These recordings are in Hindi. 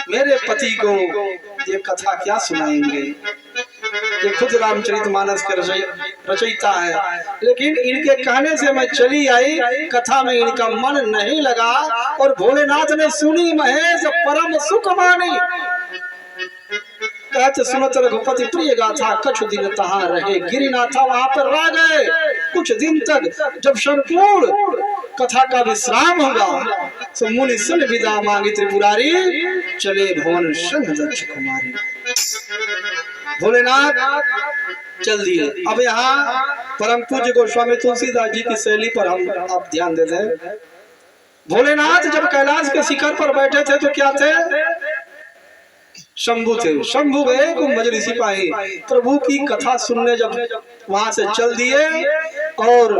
मेरे पति को ये कथा क्या सुनाएंगे। ये खुद रामचरितमानस के रचयिता है, लेकिन इनके कहने से मैं चली आई, कथा में इनका मन नहीं लगा और भोलेनाथ ने सुनी महेश परम सुख मानी। कहते सुनत रघुपति प्रिय गाथा, कछु दिन तहाँ रहे गिरिनाथा। वहां पर रह गए कुछ दिन तक। जब संपूर्ण कथा का विश्राम होगा तो मुनि सुन विदा मांगी त्रिपुरारी, चले भवन संग दक्ष कुमारी। भोलेनाथ चल दिए। अब यहाँ परम पूज्य गोस्वामी तुलसीदास जी की शैली पर हम आप ध्यान देते हैं। भोलेनाथ जब कैलाश के शिखर पर बैठे थे तो क्या थे? शंभु थे। शंभु गए कुंभज सिपाही प्रभु की कथा सुनने जब वहां से चल दिए और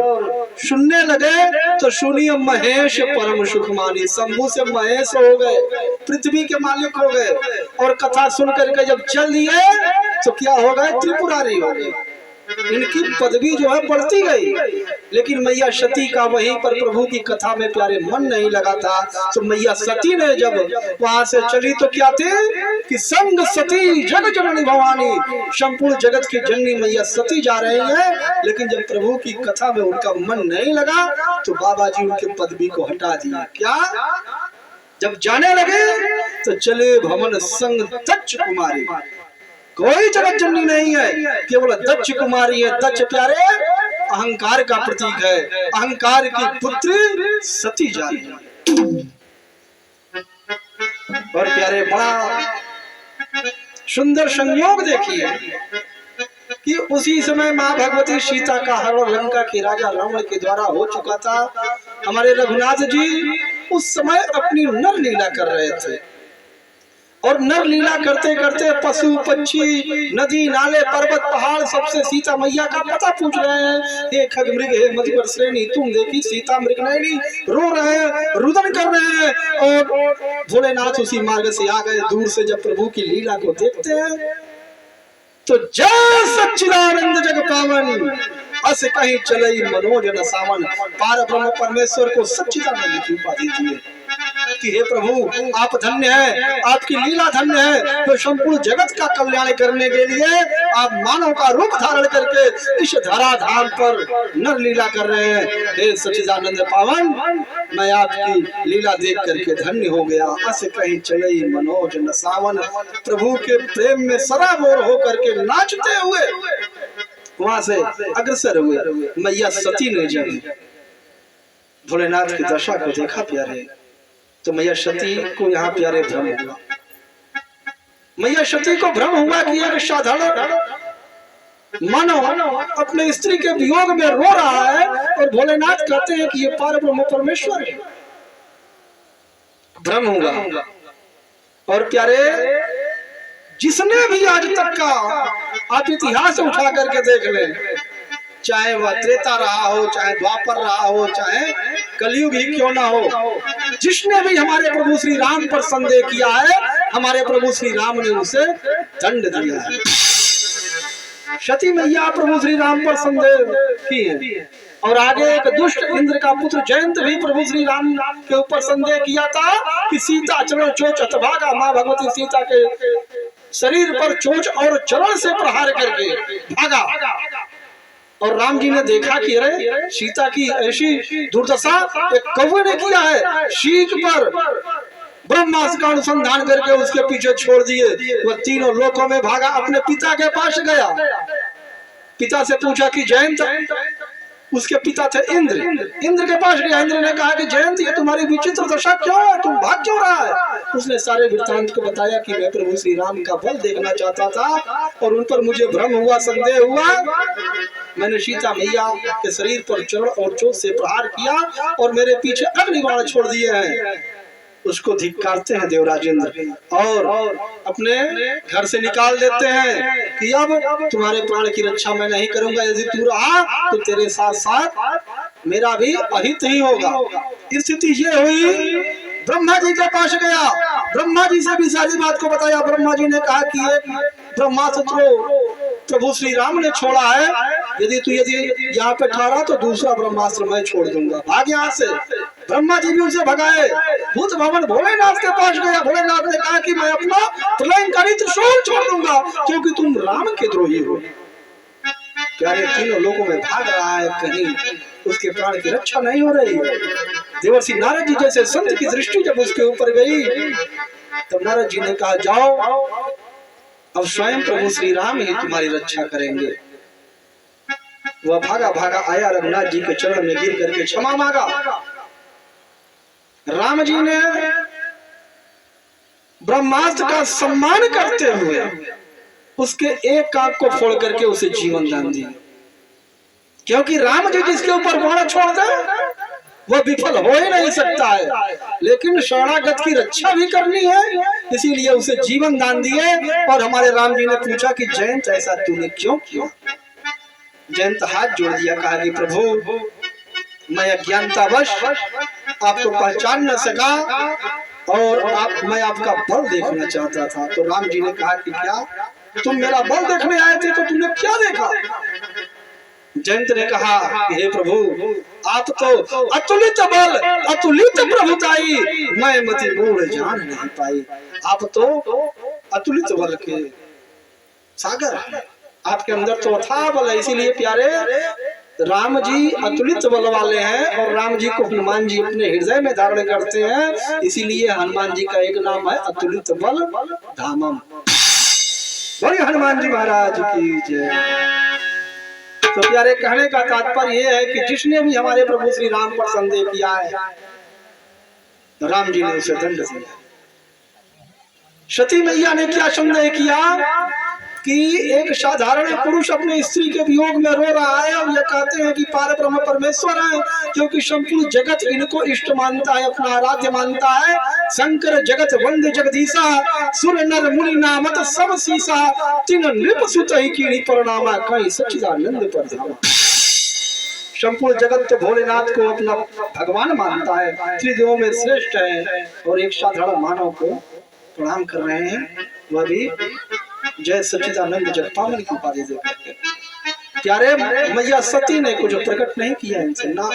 सुनने लगे तो सुनिए महेश परम सुख मानी। शंभु से महेश हो गए, पृथ्वी के मालिक हो गए। और कथा सुन करके जब चल दिए तो क्या हो गए? त्रिपुरारी हो गए। इनकी पदवी जो है बढ़ती गई, लेकिन मैया सती का वहीं पर प्रभु की कथा में प्यारे मन नहीं लगा था। तो मैया सती ने जब वहां से चली तो क्या थे कि संग सती जग जननी भवानी, संपूर्ण जगत की जननी मैया सती जा रही है। लेकिन जब प्रभु की कथा में उनका मन नहीं लगा तो बाबा जी उनके पदवी को हटा दिया। क्या? जब जाने लगे तो चले भवन संग दक्ष कुमारी। कोई जगत जननी नहीं है, केवल दक्ष कुमारी है। दक्ष प्यारे अहंकार का प्रतीक है, अहंकार की पुत्री सती जा रही है। और प्यारे बड़ा सुंदर संयोग देखिए कि उसी समय माँ भगवती सीता का हरण लंका के राजा रावण के द्वारा हो चुका था। हमारे रघुनाथ जी उस समय अपनी नर लीला कर रहे थे और नर लीला करते करते पशु पक्षी नदी नाले पर्वत पहाड़ सबसे सीता मैया का पता पूछ रहे हैं। हे खग मृग हे मधुकर श्रेणी, तुम देखी सीता मृग नयनी रो रहे हैं, रुदन कर रहे हैं। और भोलेनाथ उसी मार्ग से आ गए। दूर से जब प्रभु की लीला को देखते हैं तो जय सच्चिदानंद जग पावन, अस कहीं चलई मनोज न सावन। पार ब्रह्म परमेश्वर को सच्चिदानंद की उपाधि दिए कि हे प्रभु आप धन्य है, आपकी लीला धन्य है। तो संपूर्ण जगत का कल्याण करने के लिए आप मानव का रूप धारण करके इस धराधाम पर नर लीला कर रहे हैं। हे सच्चिदानंद पावन, मैं आपकी लीला देख करके धन्य हो गया। अस कहीं चलई मनोज न सावन। प्रभु के प्रेम में सराबोर होकर के नाचते हुए वहां से अग्रसर हुए। मैया सती ने जब भोलेनाथ की दशा को देखा प्यारे तो मैया सती को यहाँ प्यारे भ्रम हुआ। मैया सती को भ्रम हुआ कि एक साधारण मानव अपने स्त्री के वियोग में रो रहा है और भोलेनाथ कहते हैं कि ये पार ब्रह्म परमेश्वर है। भ्रम हुआ। और प्यारे जिसने भी आज तक का आप इतिहास उठा करके देख ले, चाहे वह त्रेता रहा हो, चाहे द्वापर रहा हो, चाहे कलयुग ही क्यों ना हो, जिसने भी हमारे प्रभु श्री राम पर संदेह किया है, हमारे प्रभु श्री राम ने उसे दंड दिया है। सती मैया प्रभु श्री राम पर संदेह की है। और आगे एक दुष्ट इंद्र का पुत्र जयंत भी प्रभु श्री राम के ऊपर संदेह किया था कि सीता चरण चोच हतभागा। माँ भगवती सीता के शरीर पर चोच और चरण से प्रहार करके भागा। और राम जी ने देखा कि अरे सीता की ऐसी दुर्दशा एक कौवे ने किया है। शीख पर ब्रह्मास्त्र का अनुसंधान करके उसके पीछे छोड़ दिए। वह तीनों लोकों में भागा, अपने पिता के पास गया। पिता से पूछा कि जयंत, उसके पिता थे इंद्र, इंद्र के पास गया। इंद्र ने कहा कि जयंत ये तुम्हारी विचित्र दशा क्यों है, तुम भाग क्यों रहा है? उसने सारे वृत्तांत को बताया कि मैं प्रभु श्री राम का बल देखना चाहता था और उन पर मुझे भ्रम हुआ, संदेह हुआ। मैंने सीता मैया के शरीर पर चरण और चोट से प्रहार किया और मेरे पीछे अग्निबाण छोड़ दिए हैं। उसको धिक्कारते हैं देवराजेंद्र और अपने घर से निकाल देते हैं कि अब तुम्हारे प्राण की रक्षा मैं नहीं करूंगा। यदि तू रहा तो तेरे साथ साथ मेरा भी अहित ही होगा। स्थिति ये हुई, ब्रह्मा जी के पास गया, ब्रह्मा जी से भी सारी बात को बताया। ब्रह्मा जी ने कहा कि एक ब्रह्मास्त्र प्रभु श्री राम ने छोड़ा है, यदि यहाँ पे ठहरा तो दूसरा ब्रह्मास्त्र मैं छोड़ दूंगा, भाग यहाँ से। ब्रह्मा जी भी उसे भगाए। भूत भवन भोलेनाथ के पास गया। भोलेनाथ ने कहा कि मैं अपना प्रलयंकारी त्रिशूल छोड़ दूंगा क्योंकि तुम राम के द्रोही हो। प्यारे तीनों लोगों में भाग रहा है, कहीं उसके प्राण की रक्षा नहीं हो रही। देवर्षि नारद जी जैसे संत की दृष्टि जब उसके ऊपर गई तब नारद जी ने कहा जाओ, अब स्वयं प्रभु श्री राम ही तुम्हारी रक्षा करेंगे। वह भागा भागा आया, रघुनाथ जी के चरण में गिर करके क्षमा मांगा। राम जी ने ब्रह्मास्त्र का सम्मान करते हुए उसके एक कान को फोड़ करके उसे जीवन दान दिया, क्योंकि राम जी जिसके ऊपर बाण छोड़ दे वह विफल हो ही नहीं सकता है। लेकिन शरणागत की रक्षा भी करनी है, इसीलिए उसे जीवन दान दिए। और हमारे राम जी ने पूछा कि जयंत ऐसा तूने क्यों किया? जयंत हाथ जोड़ दिया, कहा कि प्रभु मैं अज्ञानतावश आपको पहचान न सका और मैं आपका बल देखना चाहता था। तो राम जी ने कहा कि क्या तुम मेरा बल देखने आए थे, तो तुमने क्या देखा? जयंत ने कहा कि हे प्रभु आप तो अतुलित बल अतुलित प्रभुताई, मैं मति मूढ़ जान नहीं पाई। आप तो अतुलित बल के सागर हैं, आपके अंदर तो अथाह बल है। इसीलिए प्यारे राम जी अतुलित बल वाले हैं और राम जी को हनुमान जी अपने हृदय में धारण करते हैं। इसीलिए हनुमान जी का एक नाम है अतुलित बल धामम। बोलिए हनुमान जी महाराज की जय। तो प्यारे कहने का तात्पर्य यह है कि जिसने भी हमारे प्रभु श्री राम पर संदेह किया है तो राम जी ने उसे दंड दिया। सती मैया ने क्या संदेह किया कि एक साधारण पुरुष अपने स्त्री के वियोग में रो रहा है और ये कहते हैं कि पार ब्रह्म परमेश्वर है, क्योंकि संपूर्ण जगत इनको इष्ट मानता है, अपना आराध्य मानता है। शंकर जगत वंद जगदीशा, सुर नर मुनि नामत सब सीसा, तीन नृप सुत ही कीणी परिणामा, कहीं सच्चिदानंद पर धामा। संपूर्ण जगत तो भोलेनाथ को अपना भगवान मानता है, त्रिदेवों में श्रेष्ठ है, और एक साधारण मानव को प्रणाम कर रहे हैं, वह भी जय सच्चिदानंद जगपाल की उपाधि देकर। प्यारे मैया सती ने कुछ प्रकट नहीं किया इनसे ना,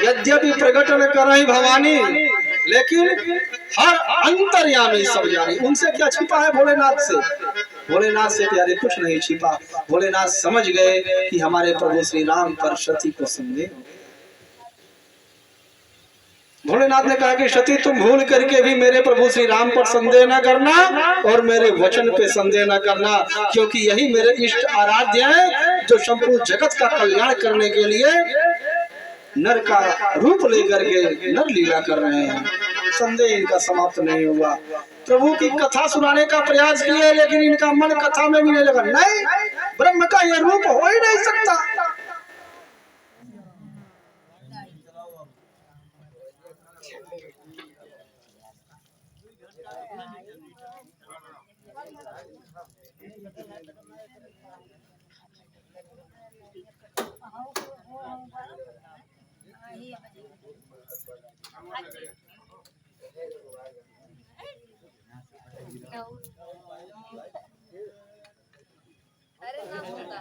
यद्यपि प्रकट न कर रही भवानी, लेकिन हर अंतर्यामी सब जानी। उनसे क्या छिपा है भोलेनाथ से? भोलेनाथ से प्यारे कुछ नहीं छिपा। भोलेनाथ समझ गए कि हमारे प्रभु श्री राम पर सती को संदेह। भोलेनाथ ने कहा कि सती तुम भूल करके भी मेरे प्रभु श्री राम पर संदेह न करना और मेरे वचन पे संदेह न करना, क्योंकि यही मेरे इष्ट आराध्य हैं जो संपूर्ण जगत का कल्याण करने के लिए नर का रूप लेकर के नर लीला कर रहे हैं। संदेह इनका समाप्त नहीं हुआ। प्रभु की कथा सुनाने का प्रयास किए लेकिन इनका मन कथा में भी नहीं लगा। नहीं, ब्रह्म का यह रूप हो ही नहीं सकता। अरे ना होगा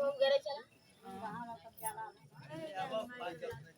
दूर है चला चला